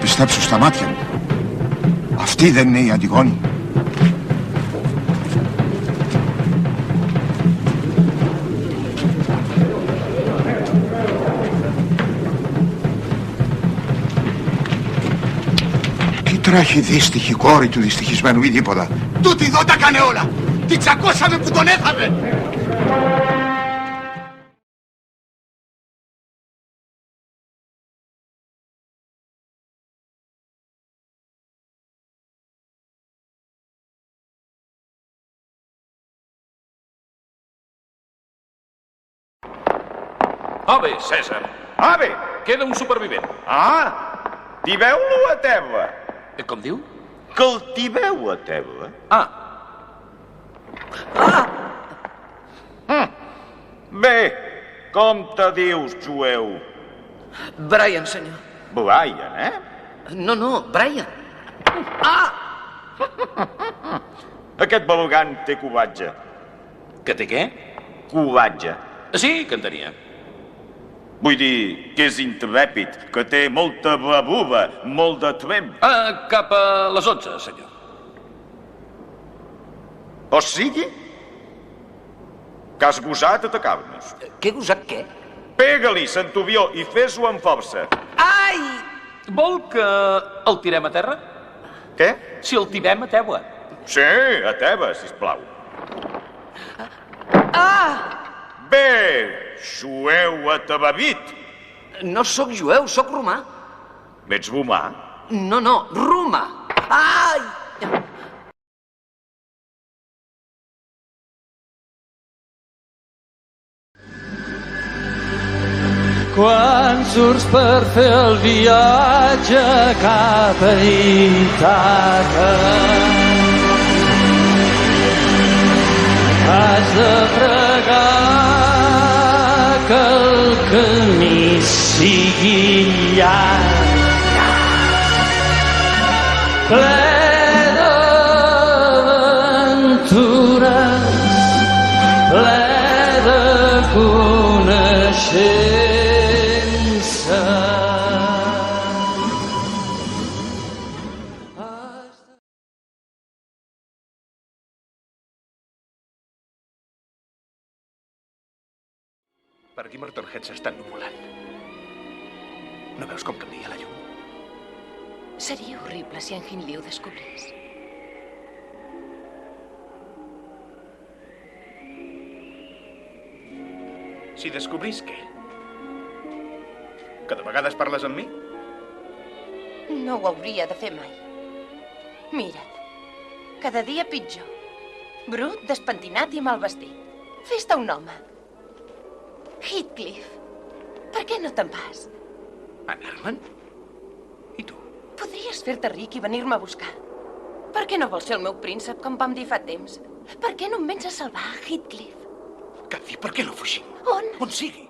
πιστέψω στα μάτια μου. Αυτή δεν είναι η Αντιγόνη. Τι τράχει δύστιχη κόρη του δυστυχισμένου ή τίποτα. Τούτη εδώ τα κάνε όλα. Την τσακώσαμε που τον έθαμε. Ave, Cèsar. Ave! Queda un supervivent. Ah! Tibeu-lo a terra. Com diu? Que el tibeu a terra. Ah. Bé, com te dius, jueu? Brian, senyor. Brian, eh? No, Brian. Ah! Aquest belgant té covatge. Que té què? Covatge. Sí, que en tenia. Vull dir que és intrèpid, que té molta bravura, molt de tremp. Cap a les 11, senyor. O sigui, que has gosat atacar-nos. Què he gosat, què? Pega-li, centurió, i fes-ho amb força. Ai! Vol que el tirem a terra? Què? Si el tirem a teua. Sí, a teva, sisplau. Ah! Bé, jueu atavavit. No sóc jueu, sóc romà. Ets romà? No, romà. Ai! Quan surts per fer el viatge cap a Ítaca, has de pregar que el camí sigui llarg, ple d'aventures, ple de coneixença. Per aquí Motorhead s'està ennuvolant. No veus com canvia la llum? Seria horrible si en Hindley ho descobrís. Si descobrís què? Que de vegades parles amb mi? No ho hauria de fer mai. Mira't, cada dia pitjor. Brut, despentinat i mal vestit. Fes-te un home. Heathcliff, per què no te'n vas? Anar-me'n? I tu? Podries fer-te ric i venir-me a buscar. Per què no vols ser el meu príncep, com vam dir fa temps? Per què no em vens a salvar, Heathcliff? Cathy, per què no fugim? On? On sigui.